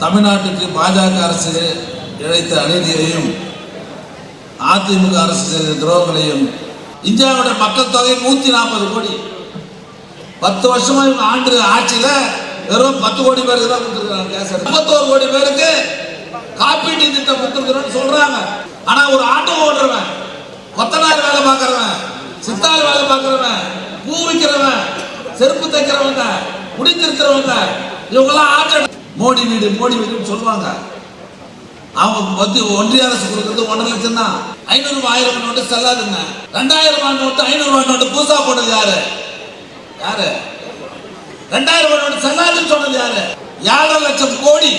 தமிழ்நாட்டுக்கு பாஜக அரசு இழைத்த அநீதியையும் அதிமுக அரசு செய்த துரோகங்களையும் இந்தியாவுடைய மக்கள் தொகை 140 கோடி 10 வருஷமா இவங்க ஆண்டு ஆட்சியில வெறும் 10 கோடி பேருக்கு தான் கொடுத்துருக்காங்க கேஸ். 31 கோடி பேருக்கு காப்பீட்டு திட்டம் கொடுத்துருக்கிறோம்னு சொல்றாங்க. ஆனா ஒரு ஆட்டோ ஓட்டுறவன், கொத்தனார் வேலை பார்க்கறவன், சித்தாள் வேலை பார்க்கறவன், பூ விற்கிறவன், செருப்பு தைக்கிறவங்க, குடி திருக்கிறவங்க, இவங்கெல்லாம் ஆட்டோ மோடி வீடுன்னு சொல்லுவாங்க. அவங்க ஒன்றிய அரசு கொடுக்கறது 1.5 லட்சம் தான். 500 1000 நோட்டு செல்லாதுங்க. 2000 நோட்டு 500 நோட்டு புதுசா போட்டது யாரு? 2000 நோட்டு செல்லாதுன்னு சொன்னது யாரு? 7 லட்சம் கோடி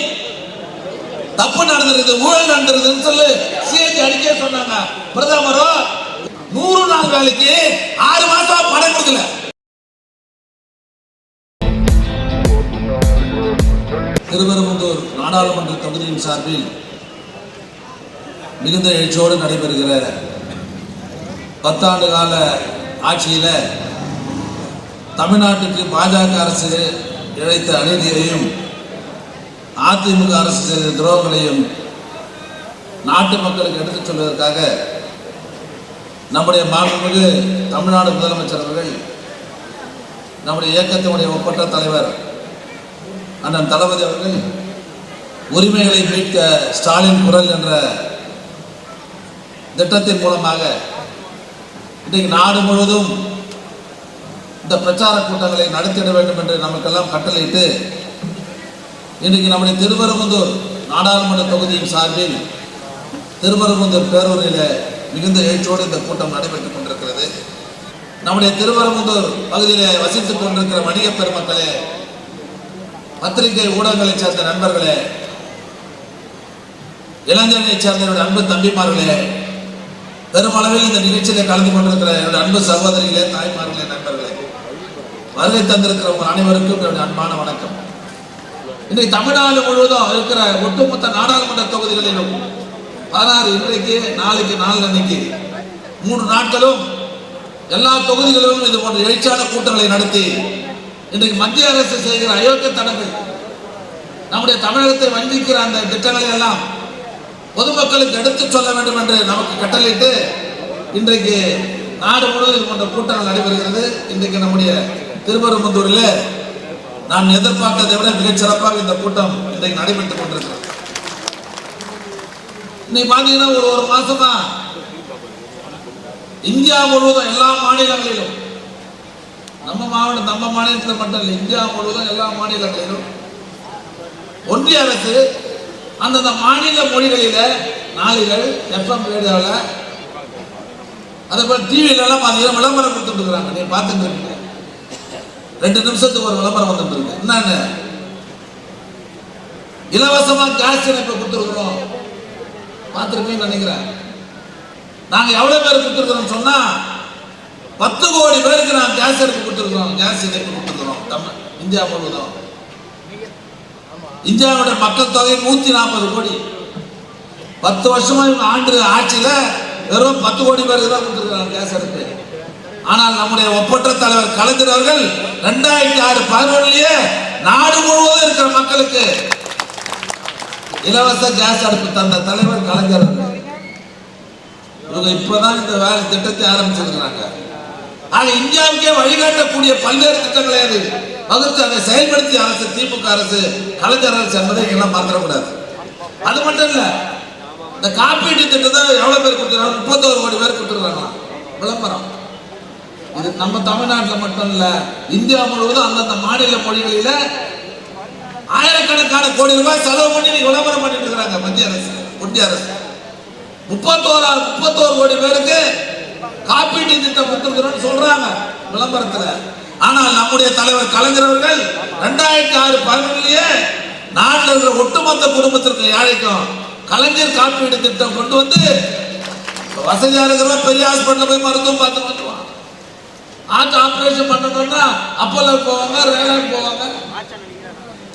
தப்பு நடந்திருக்கு, ஊழல் நடந்திருக்குன்னு சொல்லி சிஏஜி அடிக்க சொன்னாங்க. பிரதமரோ 100 நாள் வேலைக்கு 6 மாசம் பணம் கொடுக்கல. திருவரம்பூர் நாடாளுமன்ற தொகுதியின் சார்பில் மிகுந்த எழுச்சியோடு நடைபெறுகிற 10 ஆண்டு கால ஆட்சியில் தமிழ்நாட்டுக்கு பாஜக அரசு இழைத்த அநீதியையும் அதிமுக அரசு செய்த துரோகங்களையும் நாட்டு மக்களுக்கு எடுத்துச் சொல்வதற்காக நம்முடைய மாண்புமிகு தமிழ்நாடு முதலமைச்சர் அவர்கள் நம்முடைய இயக்கத்தினுடைய ஒப்பற்ற தலைவர் அண்ணன் தளபதி அவர்கள் உரிமைகளை மீட்க ஸ்டாலின் குரல் என்ற திட்டத்தின் மூலமாக இன்றைக்கு நாடு முழுவதும் இந்த பிரச்சார கூட்டங்களை நடத்திட வேண்டும் என்று நமக்கெல்லாம் கட்டளையிட்டு இன்றைக்கு நம்முடைய திருவரம்பூர் நாடாளுமன்ற தொகுதியின் சார்பில் திருவரம்பூர் பேரூரில் மிகுந்த எழுச்சியோடு இந்த கூட்டம் நடைபெற்றுக் கொண்டிருக்கிறது. நம்முடைய திருவரம்பூர் பகுதியில் வசித்துக் கொண்டிருக்கிற வணிக பெருமக்களே, பத்திரிகை ஊடகங்களைச் சேர்ந்த நண்பர்களே, இளைஞர்களைச் சேர்ந்த என்னுடைய அன்பு தம்பிமார்களே, பெருமளவில் இந்த நிகழ்ச்சியில் கலந்து கொண்டிருக்கிற என்னுடைய அன்பு சகோதரிகளே, தாய்மார்களே, நண்பர்களே, வருகை தந்திருக்கிற உங்கள் அனைவருக்கும் என்னுடைய அன்பான வணக்கம். இன்றைக்கு தமிழ்நாடு முழுவதும் இருக்கிற ஒட்டுமொத்த நாடாளுமன்ற தொகுதிகளிலும் 16 இன்றைக்கு, நாளைக்கு, நாளன்னைக்கு 3 நாட்களும் எல்லா தொகுதிகளிலும் இது போன்ற எழுச்சியான கூட்டங்களை நடத்தி இன்றைக்கு மத்திய அரசு செய்கிற அயோக்கியத்தனங்கள், நம்முடைய தமிழகத்தை வஞ்சிக்கிற அந்த திட்டங்களை எல்லாம் பொதுமக்களுக்கு எடுத்துச் சொல்ல வேண்டும் என்று நமக்கு கட்டளையிட்டு இன்றைக்கு நாடு முழுவதும் இது போன்ற கூட்டங்கள் நடைபெறுகிறது. இன்றைக்கு நம்முடைய திருவரம்பூரில் நான் எதிர்பார்த்ததை விட மிகச் சிறப்பாக இந்த கூட்டம் இன்றைக்கு நடைபெற்றுக் கொண்டிருக்கிறது. இன்னைக்கு பார்த்தீங்கன்னா ஒரு மாசமா இந்தியா முழுவதும் எல்லா மாநிலங்களிலும், நம்ம மாநிலத்தில் மட்டும் இல்லை, இந்தியா முழுவதும் எல்லா மாநிலங்களிலும் ஒன்றிய அரசு அந்தந்த மாநில மொழிகளில நாளிதழ், எஃப்எம் ரேடியோவில், அதே போல டிவியில எல்லாம் பார்த்தீங்கன்னா விளம்பரம் கொடுத்துட்டு இருக்கிறாங்க. நீங்க பார்த்துட்டு இருக்கீங்க, 2 நிமிஷத்துக்கு ஒரு விளம்பரம் வந்துட்டு இருக்கு. என்னன்னு, இலவசமா கேஸ் இணைப்பு கொடுத்துருக்கிறோம். பார்த்துருப்பீங்கன்னு நினைக்கிறேன். நாங்க எவ்வளவு பேர் கொடுத்துருக்கிறோம் சொன்னா 10 கோடி பேருக்கு நான் கேஸ் இணைப்பு கொடுத்துருக்கிறோம். கேஸ் இணைப்பு கொடுத்துருக்கிறோம் இந்தியா முழுவதும். இந்தியாவுடைய மக்கள் தொகை 140 கோடி 10 வருஷமா இவங்க ஆண்டு ஆட்சியில வெறும் 10 கோடி பேருக்கு தான் கொடுத்துருக்காங்க கேஸ் இணைப்பு. ஆனால் நம்முடைய ஒப்பற்ற தலைவர் கலைஞர் அவர்கள் 2006-11 நாடு முழுவதும் இருக்கிற மக்களுக்கு இலவச கேஸ் அடுப்பு தந்த தலைவர் கலைஞர். இவங்க இப்பதான் இந்த வேலை திட்டத்தை ஆரம்பிச்சிருக்கிறாங்க. ஆக இந்தியாவுக்கே வழிகாட்டக்கூடிய பல்வேறு திட்டங்களை அது வகுத்து அதை செயல்படுத்திய அரசு திமுக அரசு, கலைஞர் அரசு என்பதை எல்லாம் மறந்துடக்கூடாது. அது மட்டும் இல்ல, இந்த காப்பீட்டு திட்டத்தை எவ்வளவு பேர் கொடுத்துருக்காங்க? 31 கோடி பேர் கொடுத்துருக்காங்க. விளம்பரம் இது நம்ம தமிழ்நாட்டில் மட்டும் இல்ல, இந்தியா முழுவதும் அந்தந்த மாநில மொழிகளில ஆயிரக்கணக்கான கோடி ரூபாய் செலவு பண்ணி விளம்பரம் பண்ணிட்டு இருக்கிறாங்க மத்திய அரசு, ஒன்றிய அரசு. 31 கோடி பேருக்கு காப்பீட்டு திட்டம் கொடுத்துருக்கிறோம்னு சொல்றாங்க விளம்பரத்துல. ஆனால் நம்முடைய தலைவர் கலைஞர் அவர்கள் 2006-11 நாட்டில் இருக்கிற ஒட்டுமொத்த குடும்பத்திற்கு ஏழைக்கும் கலைஞர் காப்பீடு திட்டம் கொண்டு வந்து வசதியா இருக்கிற பெரிய ஹாஸ்பிட்டல் போய் மருத்துவம் பார்த்து வந்துருவான். ஆபரேஷன் பண்ணணும்னா அப்போலோ போவாங்க, ரேலாண்ட் போவாங்க.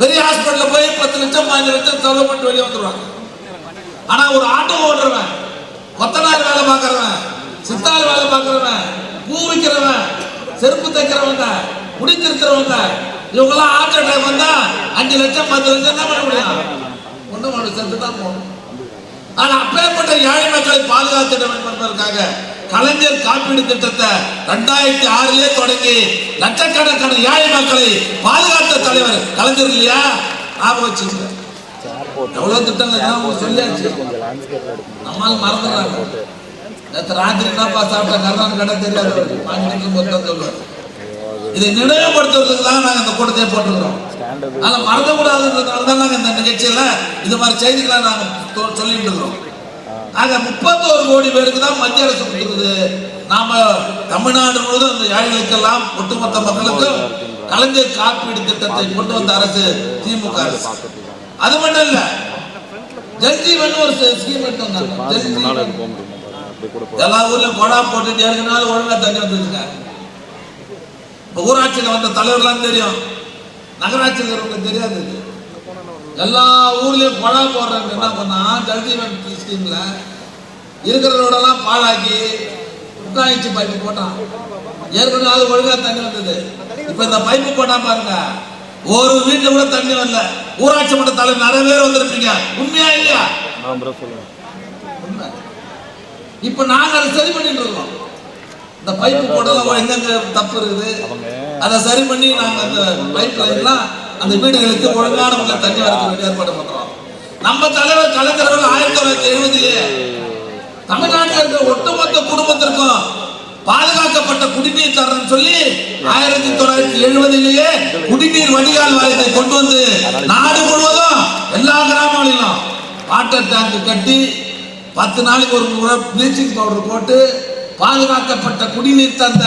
பெரிய ஹாஸ்பிட்டல் போய் 10 லட்சம் 15 லட்சம் செலவு பண்ணிட்டு வெளியே வந்துருவாங்க. ஆனா ஒரு ஆட்டோ ஓட்டுறவன், கொத்தனார் வேலை பார்க்கறவன், சித்தாள் வேலை பார்க்கறவன், பூ விற்கிறவன், செருப்பு தைக்கிறவங்க, குடி திருக்கிறவங்க, இவங்கெல்லாம் ஆட்டோ டைம் வந்தா 5 லட்சம் 10 லட்சம் என்ன பண்ண முடியும்? தான் போகணும். ஆனா அப்பேற்பட்ட ஏழை மக்களை பாதுகாத்திட என்பதற்காக கலைஞர் காப்பீடு திட்டத்தை 2006 தொடங்கி லட்சக்கணக்கான ஏழை மக்களை பாதுகாத்த தலைவர் கலைஞர் இல்லையா? ஞாபகம் வச்சுங்க. எவ்வளவு திட்டங்கள் சொல்லியாச்சு, நம்மால் மறந்துடுறாங்க. நேற்று ராத்திரி என்னப்பா சாப்பிட்ட கர்நாடக கடை தெரியாது மொத்தம் சொல்லுவார். இதை நினைவுபடுத்துவதற்கு தான் நாங்கள் இந்த கூட்டத்தை போட்டுக்கிறோம். ஆனா மறந்துக்கூடாதுன்றதுனால தான் நாங்கள் இந்த நிகழ்ச்சியில இது மாதிரி செய்திகளை நாங்கள் சொல்லிட்டு இருக்கிறோம். ஆக 31 கோடி பேருக்கு தான் மத்திய அரசு கொடுக்குது. நாம தமிழ்நாடு முழுவதும் அந்த ஏழைகளுக்கெல்லாம் ஒட்டுமொத்த மக்களுக்கும் கலைஞர் காப்பீடு திட்டத்தை கொண்டு வந்த அரசு திமுக அரசு. அது மட்டும் இல்ல, ஜல்ஜீவன் ஒரு ஸ்கீம் எடுத்து வந்தாங்க. எல்லா ஊர்லயும் கொடா போட்டு ஏற்கனவே ஒழுங்கா தண்ணி வந்துருங்க. ஊராட்சியில் வந்த தலைவர்லாம் தெரியும், நகராட்சியில் இருக்கிறவங்களுக்கு தெரியாது. எல்லா ஊர்லயும் கொடா போடுறாங்க. என்ன பண்ணா ஜல்ஜீவன் ஸ்கீம்ல இருக்கிறதோடலாம் பாழாக்கி உட்காயிச்சு பைப்பு போட்டான். ஏற்கனவே அது ஒழுங்கா தண்ணி வந்தது. இப்ப இந்த பைப்பு போட்டா பாருங்க, ஒரு வீட்டுல கூட தண்ணி வரல. ஊராட்சி மன்ற தலைவர் நிறைய பேர் வந்திருப்பீங்க, உண்மையா இல்லையா? உண்மை. இப்ப நாங்க அதை சரி பண்ணிட்டு இருக்கோம். இந்த பைப்பு போடலாம் எங்கெங்க தப்பு இருக்குது அதை சரி பண்ணி நாங்க அந்த பைப் லைன்லாம் அந்த வீடுகளுக்கு ஒழுங்கான முறையில் தண்ணி வரக்கூடிய ஏற்பாடு பண்றோம். நம்ம தலைவர் கலைஞர்கள் 1970 தமிழ்நாட்டில் இருக்கிற ஒட்டுமொத்த குடும்பத்திற்கும் பாதுகாக்கப்பட்ட குடிநீர் தரன்னு சொல்லி 1970 குடிநீர் வடிகால் வாரியத்தை கொண்டு வந்து நாடு முழுவதும் எல்லா கிராமங்களிலும் வாட்டர் டேங்க் கட்டி 10 நாளைக்கு ஒரு முறை ப்ளீச்சிங் பவுடர் போட்டு பாதுகாக்கப்பட்ட குடிநீர் தந்த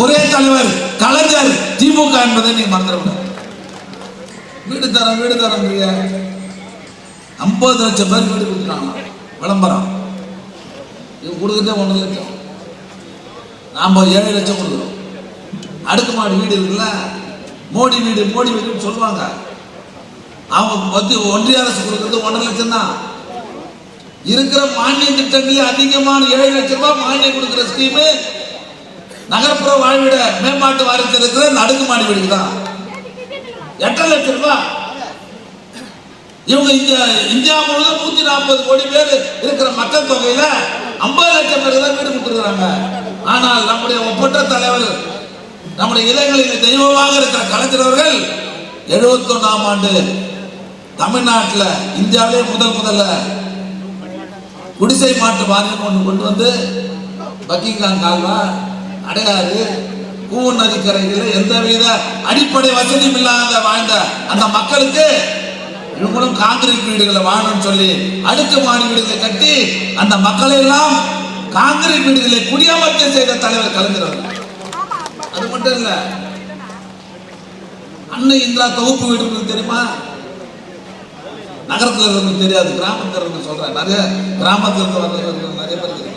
ஒரே தலைவர் கலைஞர் திமுக என்பதை நீங்க மறந்துடக்கூடாது. வீடு தரம் 50 லட்சம் பேர் வீடு கொடுக்குறாங்க. விளம்பரம் இது கொடுக்குறதே 1 லட்சம், நாம 7 லட்சம் கொடுக்குறோம். அடுக்குமாடி வீடு இருக்குல்ல, மோடி வீடுன்னு சொல்லுவாங்க. அவங்க ஒன்றிய அரசு கொடுக்குறது 1.5 லட்சம் தான். இருக்கிற மானிய திட்டங்களே அதிகமான 7 லட்சம் ரூபாய் மானியம் கொடுக்கிற ஸ்கீம் நகர்ப்புற வாழ்விட மேம்பாட்டு வாரியத்தில் இருக்கிற அடுக்குமாடி வீடுக்கு தான் 8 லட்சம் ரூபாய். இவங்க இந்தியா முழுவதும் 140 கோடி பேர் இருக்கிற மக்கள் தொகையில 50 லட்சம் பேருக்கு தான் வீடு கொடுத்துருக்காங்க. ஆனால் நம்முடைய ஒப்பற்ற தலைவர், நம்முடைய இளைஞர்களின் தெய்வமாக இருக்கிற கலைஞர் அவர்கள் 71ஆம் ஆண்டு தமிழ்நாட்டில் இந்தியாவிலே முதல்ல குடிசை மாற்று வாரியம் ஒன்று கொண்டு வந்து பக்கிங்காம் கால்வா, அடையாறு, கூவன் நதிக்கரைகளில் எந்தவித அடிப்படை வசதியும் இல்லாத வாழ்ந்த அந்த மக்களுக்கு இவங்களும் காங்கிரீட் வீடுகளை வாழணும்னு சொல்லி அடுக்குமாடி வீடுகளை கட்டி அந்த மக்களை எல்லாம் காங்கிரீட் வீடுகளை குடியமர்த்த செய்த தலைவர் கலைஞர். அது மட்டும் இல்ல, அன்னை இந்திரா தொகுப்பு வீடு தெரியுமா? நகரத்தில் இருந்து தெரியாது, கிராமத்தில் இருந்து சொல்றேன். நிறைய கிராமத்தில் இருந்து வந்தவர்கள் நிறைய பேர் தெரியும்.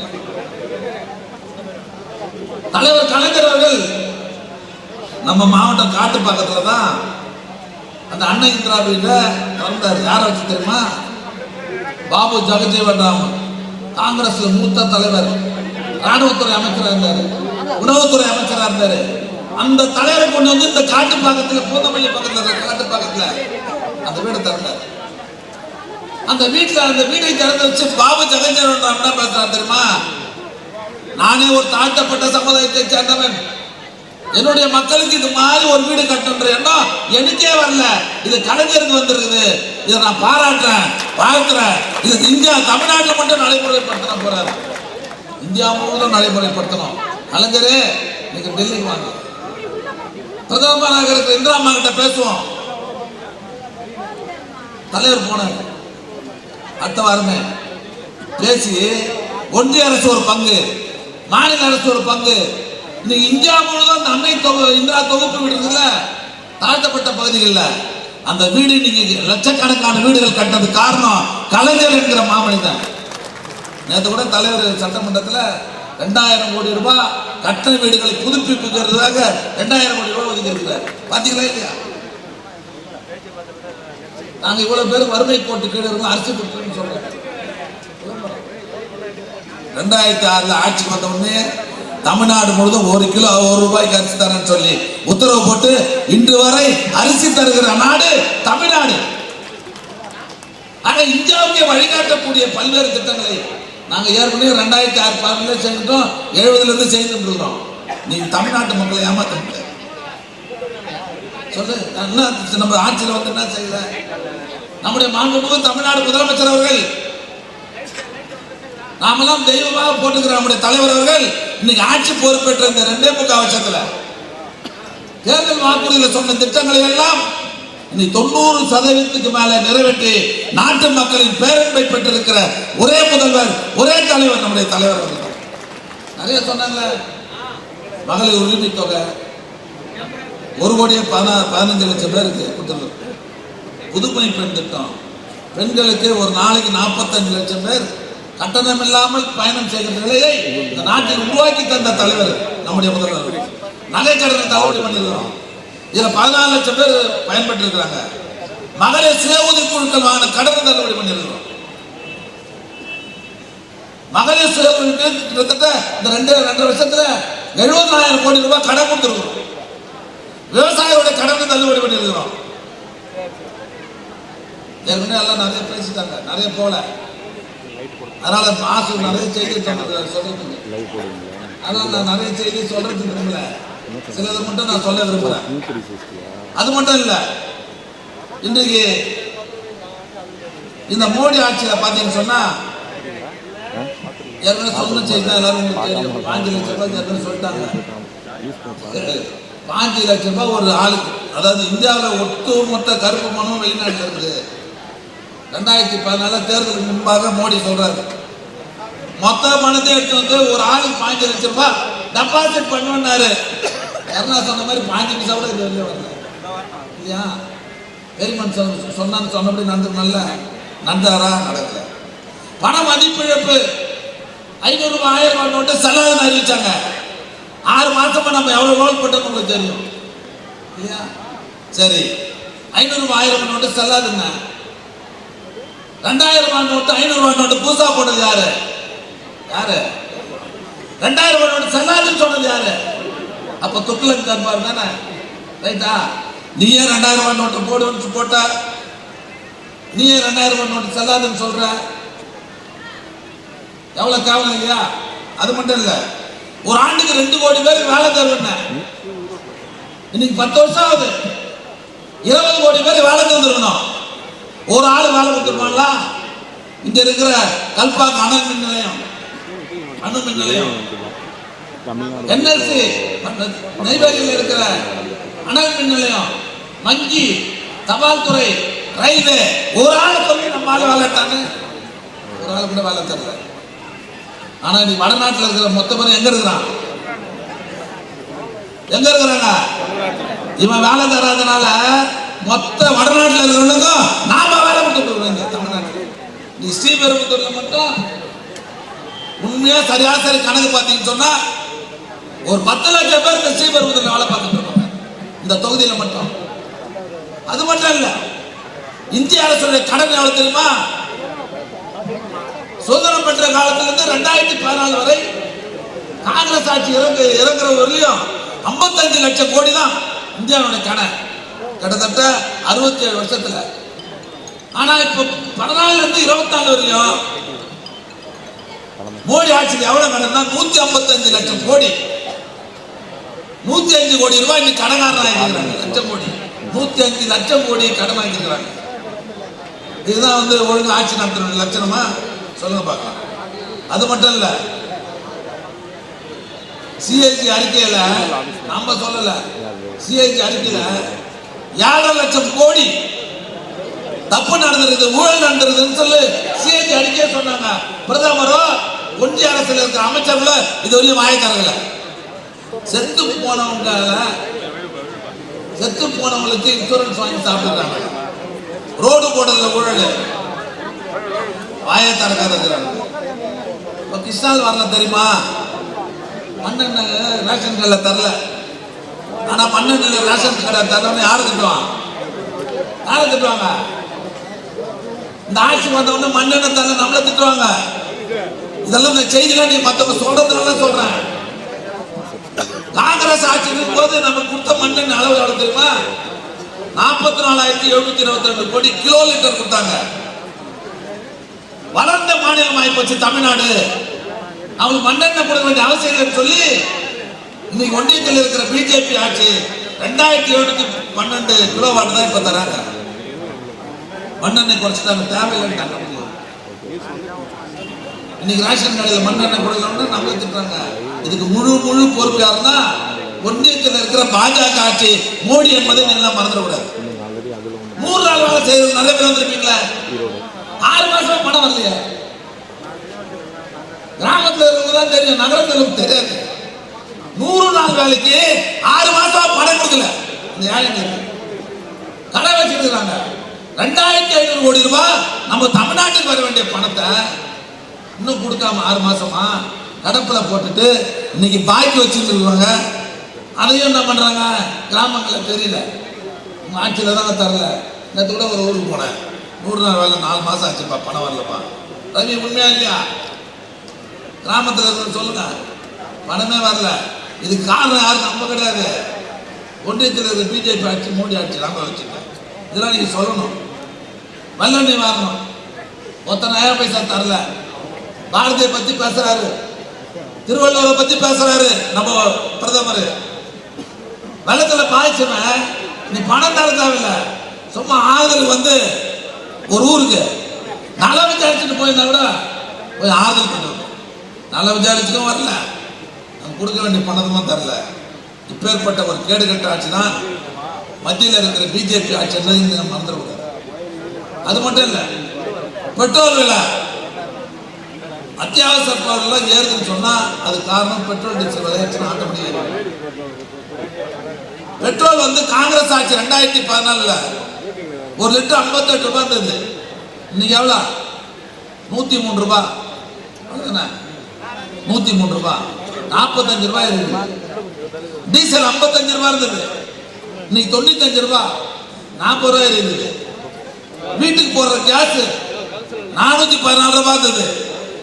தலைவர் கலைஞர் அவர்கள் நம்ம மாவட்டம் காட்டு பக்கத்துல தான் அந்த அன்னை இந்திரா வீட திறந்தார். யாரை வச்சு தெரியுமா? பாபு ஜெகஜீவன் ராம், காங்கிரஸ் மூத்த தலைவர், ராணுவத்துறை அமைச்சராக இருந்தாரு, உணவுத்துறை அமைச்சராக இருந்தாரு. அந்த தலைவரை கொண்டு வந்து இந்த காட்டு பக்கத்துல, பூந்தமல்லி பக்கத்துல, காட்டு பக்கத்துல அந்த வீடு திறந்தார். அந்த வீட்டை திறந்து வச்சு பாபு ஜெகஜீவன் ராம் என்ன பேசுறாரு தெரியுமா? நானே ஒரு தாழ்த்தப்பட்ட சமுதாயத்தை சேர்ந்தவன், என்னுடைய மக்களுக்கு இது மாதிரி ஒரு வீடு கட்டுன்ற எண்ணம் எனக்கே வரல. இது கலைஞருக்கு வந்திருக்குது. இதை நான் பாராட்டுறேன், வாழ்த்துறேன். இது இந்தியா தமிழ்நாட்டில் மட்டும் நடைமுறைப்படுத்த போறாரு, இந்தியா முழுவதும் நடைமுறைப்படுத்தணும். கலைஞரே நீங்க டெல்லிக்கு வாங்க, பிரதமராக இருக்கிற இந்திரா அம்மா கிட்ட பேசுவோம். தலைவர் போனார் அடுத்த வாரமே பேசி, ஒன்றிய அரசு ஒரு பங்கு, மாநில அரசு ஒரு பங்கு, இன்னைக்கு இந்தியா முழுவதும் அந்த அன்னை இந்திரா தொகுப்பு வீடு இருக்குல்ல, தாழ்த்தப்பட்ட பகுதிகளில் அந்த வீடு இன்னைக்கு லட்சக்கணக்கான வீடுகள் கட்டது காரணம் கலைஞர் என்கிற மாமனிதன். நேற்று கூட தலைவர் சட்டமன்றத்தில் 2000 கோடி ரூபாய் கட்டண வீடுகளை புதுப்பிப்புக்கிறதுக்காக 2000 கோடி ரூபாய் ஒதுக்கி இருக்கிறார். பாத்தீங்களா இல்லையா? நாங்க இவ்வளவு பேர் வறுமை கோட்டு கீழே இருக்கோம், அரிசி கொடுத்துருன்னு சொல்றோம். 2006 ஆட்சிக்கு வந்த உடனே தமிழ்நாடு முழுவதும் 1 கிலோ 1 ரூபாய்க்கு அரிசி தரேன்னு சொல்லி உத்தரவு போட்டு இன்று வரை அரிசி தருகிற நாடு தமிழ்நாடு. ஆனா இந்தியாவுக்கே வழிகாட்டக்கூடிய பல்வேறு திட்டங்களை நாங்க ஏற்கனவே 2006 செய்துட்டோம், 70 செய்துட்டு இருக்கிறோம். நீங்க தமிழ்நாட்டு மக்களை ஏமாத்த முடியாது. சொல்லு, நம்ம ஆட்சியில் வந்து என்ன செய்யல? நம்முடைய மாண்புமிகு தமிழ்நாடு முதலமைச்சர் அவர்கள், நாமெல்லாம் தெய்வமாக போட்டுக்கிற நம்முடைய தலைவர் அவர்கள் இன்னைக்கு ஆட்சி பொறுப்பேற்ற இந்த 2.25 வருஷத்துல தேர்தல் வாக்குறுதியில் சொன்ன திட்டங்களை எல்லாம் இன்னைக்கு 90% மேல நிறைவேற்றி நாட்டு மக்களின் பேரன்பை பெற்றிருக்கிற ஒரே முதல்வர், ஒரே தலைவர் நம்முடைய தலைவர் அவர்கள். நிறைய சொன்னாங்க. மகளிர் உரிமை தொகை 1,15,00,000 பேருக்கு கொடுத்துருக்கோம். புதுமை பெண் திட்டம், பெண்களுக்கு ஒரு நாளைக்கு 45 லட்சம் பேர் கட்டணம் இல்லாமல் பயணம் செய்கிற நிலையை இந்த நாட்டில் உருவாக்கி தந்த தலைவர் நம்முடைய முதல்வர். நகை கடனை தள்ளுபடி பண்ணிருக்கிறோம். இதுல 14 லட்சம் பேர் பயன்பட்டு இருக்கிறாங்க. மகளிர் சுய உதவி குழுக்கள் வாங்கின கடனை தள்ளுபடி பண்ணிருக்கிறோம். மகளிர் சுய உதவி கிட்டத்தட்ட இந்த 2 வருஷத்துல 70,000 கோடி ரூபாய் கடன் கொடுத்துருக்கிறோம். விவசாயிகளுடைய கடனை தள்ளுபடி பண்ணிருக்கிறோம். ஏற்கனவே எல்லாம் நிறைய பேசிட்டாங்க, நிறைய போல. அதனால மாசு நிறைய செய்தி சொல்றது, அதனால நான் நிறைய செய்தி சொல்றது விரும்பல. சிலதை மட்டும் நான் சொல்ல விரும்புறேன். அது மட்டும் இல்ல, இன்றைக்கு இந்த மோடி ஆட்சியில பாத்தீங்கன்னு சொன்னா ஏற்கனவே சொன்ன செய்தி தான் எல்லாரும் உங்களுக்கு தெரியும். 5 லட்சம் ரூபாய் ஏற்கனவே சொல்லிட்டாங்க. 5 லட்சம் ரூபாய் ஒரு ஆளுக்கு. அதாவது இந்தியாவில் ஒட்டுமொத்த கருப்பு பணம் வெளிநாட்டில் இருக்குது. 2014 தேர்தலுக்கு முன்பாக மோடி சொல்றாரு, மொத்த பணத்தை எடுத்து வந்து ஒரு ஆளுக்கு 5 லட்சம் ரூபாய் டெபாசிட் பண்ணுவாரு. யாருன்னா சொன்ன மாதிரி 5 பைசா கூட இது வெளியே வரல இல்லையா? பெரியமன் சொன்னான்னு சொன்னபடி நல்ல நந்தாரா நடக்கல. பண மதிப்பிழப்பு 500 ரூபாய் 1000 ரூபாய் நோட்டு செல்லாதுன்னு அறிவிச்சாங்க. 6 மாசமா நம்ம எவ்வளவு ரோல் போட்டோம்னு உங்களுக்கு தெரியும் இல்லையா? சரி, 500 ரூபாய் 1000 ரூபாய் நோட்டு செல்லாதுங்க. 2000 ரூபாய் நோட்டு 500 ரூபாய் நோட்டு புதுசா போட்டது யாரு? 2000 ரூபாய் நோட்டு செல்லாதுன்னு சொன்னது யாரு? அப்ப துக்ளக் தர்பார் தானே, ரைட்டா? நீயே 2000 ரூபாய் நோட்டு போடுன்னு போட்டா, நீயே 2000 ரூபாய் நோட்டு செல்லாதுன்னு சொல்ற, எவ்வளவு கேவலம் இல்லையா? அது மட்டும் இல்ல, ஒரு ஆண்டுக்கு 2 கோடி பேர் வேலை தருவேன். இன்னைக்கு 10 வருஷம் ஆகுது, 20 கோடி பேர் வேலை தந்துருக்கணும். ஒரு ஆள் வேலை கொடுத்துருவாங்களா? இங்க இருக்கிற கல்பாக் அனல் மின் நிலையம், அணு மின் நிலையம், என்எல்சி நெய்வேலியில் இருக்கிற அனல் மின் நிலையம், மங்கி, தபால் துறை, ரயில்வே, ஒரு ஆளை சொல்லி நம்ம ஆள் வேலை தானே? ஒரு ஆள் கூட வேலை தரல. ஆனா நீ வடநாட்டில் இருக்கிற மொத்த பேரும் எங்க இருக்கிறான்? எங்க இருக்கிறாங்க? இவன் வேலை தராதனால மொத்த வடநாட்டில் இருக்கிறவனுக்கும் நாம வேலை கொடுத்துருவோம். தமிழ்நாட்டில் நீ ஸ்ரீபெரும்புத்தூர்ல மட்டும் உண்மையா சராசரி கணக்கு பார்த்தீங்கன்னு சொன்னா ஒரு 10 லட்சம் பேர் இந்த ஸ்ரீபெரும்புத்தூர்ல வேலை பார்த்துட்டு இருப்பாங்க இந்த தொகுதியில மட்டும். அது மட்டும் இல்ல, இந்திய அரசுடைய கடன் எவ்வளவு தெரியுமா? சுதந்திரம் பெற்ற காலத்திலிருந்து 2014 வரை காங்கிரஸ் ஆட்சி இறங்குற வரலையும் 55 லட்சம் கோடி தான் இந்தியாவுடைய கடன், கிட்டத்தட்ட 67 வருஷத்துல. ஆனா இப்ப 14 இருந்து 24 வரையும் மோடி ஆட்சியில் எவ்வளவு கடன்னா 155 லட்சம் கோடி, 105 கோடி ரூபாய் இன்னைக்கு கடன்காரன் ஆகிருக்கிறாங்க. லட்சம் கோடி, 105 லட்சம் கோடி கடன் வாங்கிக்கிறாங்க. இதுதான் வந்து ஒழுங்கு ஆட்சி நடத்துற லட்சணமா? சொல்லுங்க பார்க்கலாம். அது மட்டும் இல்ல, சிஐஜி அறிக்கையில நாம சொல்லல, சிஐஜி அறிக்கையில 7 லட்சம் கோடி தப்பு நடந்திருக்கு, ஊழல் நடந்திருக்குன்னு சொல்லி சிஐஜி அறிக்கையை சொன்னாங்க. பிரதமரோ ஒன்றிய அரசில் இருக்கிற அமைச்சர்களோ இது வரையும் வாயக்காரங்கள. செத்து போனவங்களுக்கு இன்சூரன்ஸ் வாங்கி சாப்பிடுறாங்க. ரோடு போடுறதுல ஊழல், வாயக்காரங்க இருக்கிறாங்க. இப்ப கிருஷ்ணால் வரல தெரியுமா? மண்ணெண்ணெய் ரேஷன் கடையில தரல. ஆனா மண்ணெண்ணெய் ரேஷன் கடை தரலன்னு யாரு திட்டுவாங்க? இந்த ஆட்சி வந்தவொடனே மண்ணெண்ணெய் தரல நம்மள திட்டுவாங்க. இதெல்லாம் இந்த செய்திகளை நீ மத்தவங்க சொல்றதுனால சொல்றேன். காங்கிரஸ் ஆட்சி இருக்கும் போது நம்ம கொடுத்த மண்ணெண்ணெய் அளவு எவ்வளவு தெரியுமா? 44,722 கோடி கிலோ லிட்டர் கொடுத்தாங்க. வளர்ந்த மாநிலம் ஆயிப்போச்சு தமிழ்நாடு. அவங்களுக்கு மண்ணெண்ணெய் கொடுக்க வேண்டிய அவசியம் இல்லைன்னு சொல்லி இன்னைக்கு ஒன்றியத்தில் இருக்கிற பிஜேபி ஆட்சி 2712 கிலோவாட் தான் இப்ப தராங்க. மண்ணெண்ணெய் குறைச்சிட்டாங்க, தேவையில்லைன்னு. இன்னைக்கு ரேஷன் கடையில் மண்ணெண்ணெய் கொடுக்கணும்னு நம்ம திட்டுறாங்க. இதுக்கு முழு பொறுப்பு யாருன்னா ஒன்றியத்தில் இருக்கிற பாஜக ஆட்சி, மோடி என்பதை எல்லாம் மறந்துடக்கூடாது. 100 நாள் வேலை செய்யறது நிறைய பேர் வந்திருக்கீங்களா? 6 மாசமா பணம் வரலையா? கிராமத்தில் இருக்கிறதா தெரியும், நகரத்தில் தெரியாது. 100 நாள் வேலைக்கு 6 மாசமா பணம் கொடுக்கல. இந்த ஏழைங்களுக்கு கடை வச்சுட்டு இருக்காங்க. 2500 கோடி ரூபாய் நம்ம தமிழ்நாட்டுக்கு வர வேண்டிய பணத்தை இன்னும் கொடுக்காம 6 மாசமா கடப்புல போட்டுட்டு இன்னைக்கு பாக்கி வச்சுட்டு இருக்காங்க. அதையும் என்ன பண்றாங்க? கிராமங்களில் தெரியல, உங்க ஆட்சியில தாங்க தரல. நேற்று கூட ஒரு ஊருக்கு போனேன், 100 நாள் வேலை 4 மாசம் ஆச்சுப்பா, பணம் வரலப்பா. ரவி, உண்மையா இல்லையா? கிராமத்தில் இருக்கிற சொல்லுங்க, பணமே வரல. இதுக்கு காரணம் யாரும் நம்ம கிடையாது, ஒன்றியத்தில் இருக்கிற பிஜேபி ஆட்சி, மோடி ஆட்சி நாம வச்சுருக்கேன். இதெல்லாம் நீங்க சொல்லணும். வல்லணி வரணும். மொத்த நயா பைசா தரல. பாரதியை பத்தி பேசுறாரு, திருவள்ளுவரை பத்தி பேசுறாரு நம்ம பிரதமர். வெள்ளத்துல பாய்ச்சவன் நீ பணம் தர தேவையில்லை, சும்மா ஆறுதல் வந்து ஒரு ஊருக்கு நல்லா விசாரிச்சுட்டு போயிருந்தா கூட போய் ஆறுதல் பண்ணுவோம். நல்லா விசாரிச்சுக்கும் வரல, நம்ம கொடுக்க வேண்டிய பணத்துமா தரல. இப்பேற்பட்ட ஒரு கேடு கட்ட ஆட்சி தான் மத்தியில் இருக்கிற பிஜேபி ஆட்சி, மறந்துடக்கூடாது. அது மட்டும் இல்லை, பெட்ரோல் விலை அத்தியாவசிய பொருள் ஏறுதுன்னு சொன்னா அது காரணம் பெட்ரோல் டீசல் விலை ஆட்டோமேட்டிக்கா. பெட்ரோல் வந்து காங்கிரஸ் ஆட்சி 2014 1 லிட்டர் 58 ரூபாய் இருந்தது. இன்னைக்கு எவ்வளவு? 103 ரூபாய். 103 ரூபாய், 45 ரூபாய் இருக்கு. டீசல் 55 ரூபாய் இருந்தது, இன்னைக்கு 95 ரூபாய், 40 ரூபாய் இருக்குது. வீட்டுக்கு போடுற கேஸ் 414 ரூபாய் இருந்தது,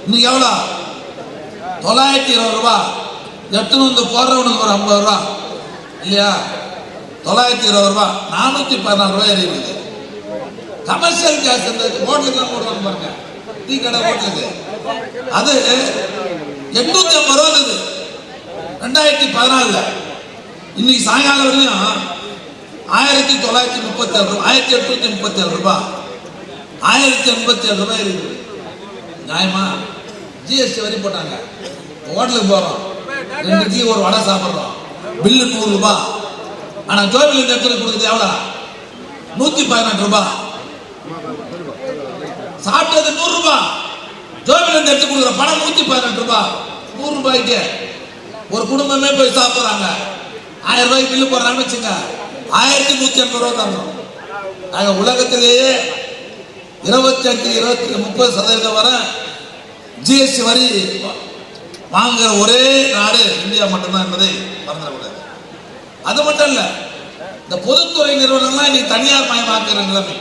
இன்னைக்கு எவ்வளோ? 920 ரூபாய். எட்டுன்னு வந்து போடுறவனுக்கு ஒரு 50 ரூபாய் இல்லையா? 920 ரூபாய், 414 ரூபாய் இருக்குது. கமர்ஷியல் கேஸ் ஹோட்டலுக்கு போடுவாங்க பாருங்க, டீ கடை ஹோட்டலுக்கு, அது 850 ரூபா இருந்தது 2014. இன்னைக்கு சாயங்காலம் வரையும் 1937 ரூபாய், 1837 ரூபாய், 1087 ரூபாய் இருக்குது. நியாயமா? ஜிஎஸ்டி வரி போட்டாங்க. ஹோட்டலுக்கு போறோம், 2 இட்லி ஒரு வடை சாப்பிட்றோம், பில்லு 100 ரூபாய். ஆனா ஜோபில இடத்துல கொடுக்குறது எவ்வளோ? 118 ரூபாய். சாப்பிட்டது 100 ரூபாய், ஜோபில எடுத்து கொடுக்குற பணம் 118 ரூபாய். 100 ரூபாய்க்கு ஒரு குடும்பமே போய் சாப்பிட்றாங்க. 1000 ரூபாய்க்கு பில்லு போடுறாங்கன்னு வச்சுங்க, 1180 ரூபாய் தரணும். நாங்க உலகத்திலேயே 28, 20, 30% வரை ஜிஎஸ்டி வரி வாங்குற ஒரே நாடு இந்தியா மட்டும்தான் என்பதை மறந்துடக்கூடாது. அது மட்டும் இல்ல, இந்த பொதுத்துறை நிறுவனங்கள்லாம் இன்னைக்கு தனியார் மயமாக்குற நிலைமை.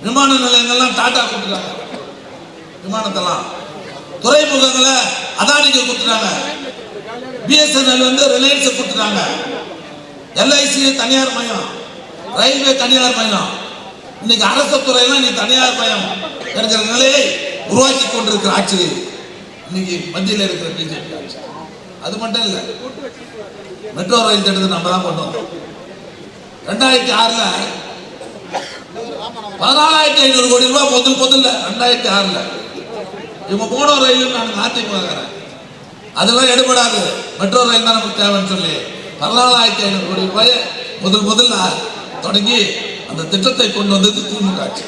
விமான நிலையங்கள்லாம் டாடா கொடுத்துட்டாங்க, விமானத்தெல்லாம். துறைமுகங்களை அதானிக்கு கொடுத்துட்டாங்க, பிஎஸ்என்எல் வந்து ரிலையன்ஸ் கொடுத்துட்டாங்க, எல்ஐசி தனியார் மயம், ரயில்வே தனியார் மயம். இன்னைக்கு அரசு துறையெல்லாம் நீ தனியார் மயம் என்கிற நிலையை உருவாக்கி கொண்டிருக்கிற ஆட்சி இன்னைக்கு மத்தியில் இருக்கிற பிஜேபி ஆட்சி. அது மட்டும் இல்லை, மெட்ரோ ரயில் திட்டத்தை நம்ம தான் கொண்டு வந்தோம். 2006 14,500 கோடி ரூபாய் முதல்ல 2006 இவங்க போன ரயில் நான் அதிமுக, அதெல்லாம் எடுபடாது, மெட்ரோ ரயில் தான் நமக்கு தேவைன்னு சொல்லி 14,500 கோடி ரூபாய் முதல்ல தொடங்கி அந்த திட்டத்தை கொண்டு வந்தது திமுக ஆட்சி.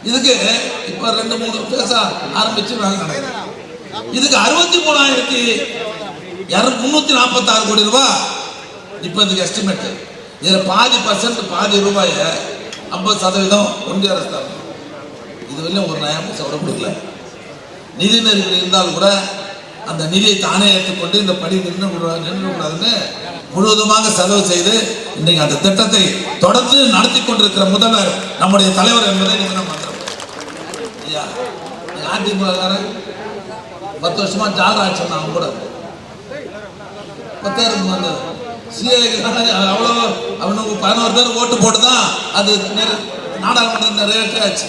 இதுக்கு இப்ப 2-3 பேச ஆரம்பிச்சு வேலை நடக்குது. இதுக்கு 63,346 கோடி ரூபாய் இப்ப இதுக்கு எஸ்டிமேட். இதுல பாதி ரூபாய 50% ஒன்றிய அரசு தான். இது வரையும் ஒரு நயா பைசா கூட கொடுக்கல. நிதி நெருக்கடி இருந்தாலும் கூட அந்த நிதியை தானே ஏற்றுக்கொண்டு இந்த படி நின்று கூடாதுன்னு முழுவதுமாக செலவு செய்து இன்னைக்கு அந்த திட்டத்தை தொடர்ந்து நடத்தி கொண்டிருக்கிற முதல்வர் நம்முடைய தலைவர் என்பதை நீங்க நம்ம அதிமுக 10 வருஷமா ஜாதா ஆட்சி அவங்க கூட அவ்வளோ அவனுக்கு 11 பேர் ஓட்டு போட்டுதான் அது நாடாளுமன்றம் நிறைவேற்றாச்சு.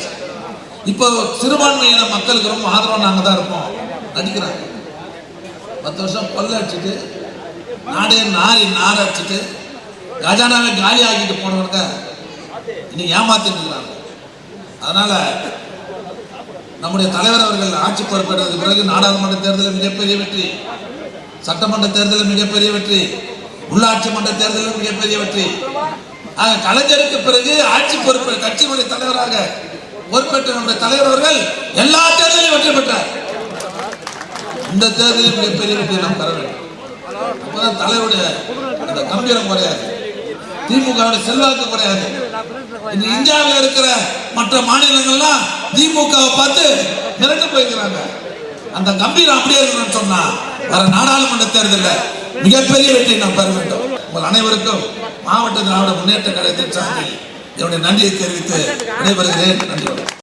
இப்போ சிறுபான்மையின மக்களுக்கு ரொம்ப ஆதரவு நாங்க தான் இருப்போம் நடிக்கிறாங்க. 10 வருஷம் கொள்ளை அடிச்சுட்டு நாடே நார் அடிச்சுட்டு கஜானாவை காலி ஆக்கிட்டு போனவங்க இன்னைக்கு ஏமாத்திட்டு இருக்கிறாங்க. அதனால நம்முடைய தலைவர் அவர்கள் ஆட்சி பொறுப்பேற்றதுக்கு பிறகு நாடாளுமன்ற தேர்தலில் மிகப்பெரிய வெற்றி, சட்டமன்ற தேர்தலில் மிகப்பெரிய வெற்றி, உள்ளாட்சி மன்ற தேர்தலில் மிகப்பெரிய வெற்றி. கலைஞருக்கு பிறகு ஆட்சி பொறுப்பு கட்சியினுடைய தலைவராக பொறுப்பேற்ற நம்முடைய தலைவர் அவர்கள் எல்லா தேர்தலையும் வெற்றி பெற்றார். இந்த தேர்தலில் மிகப்பெரிய வெற்றி நாம் பெற வேண்டும். அப்பதான் தலைவருடைய அந்த கம்பீரம் குறையாது, திமுக செல்வாக்கு குறையாது. இந்த இந்தியாவில் இருக்கிற மற்ற மாநிலங்கள்லாம் திமுகவை பார்த்து மிரண்டு போயிருக்கிறாங்க. அந்த கம்பீரம் அப்படியே இருக்கணும்னு சொன்னா வர நாடாளுமன்ற தேர்தலில் மிகப்பெரிய வெற்றி நாம் பெற வேண்டும். உங்கள் அனைவருக்கும் மாவட்ட திராவிட முன்னேற்ற கழகத்தின் சார்பில் என்னுடைய நன்றியை தெரிவித்து விடைபெறுகிறேன். நன்றி.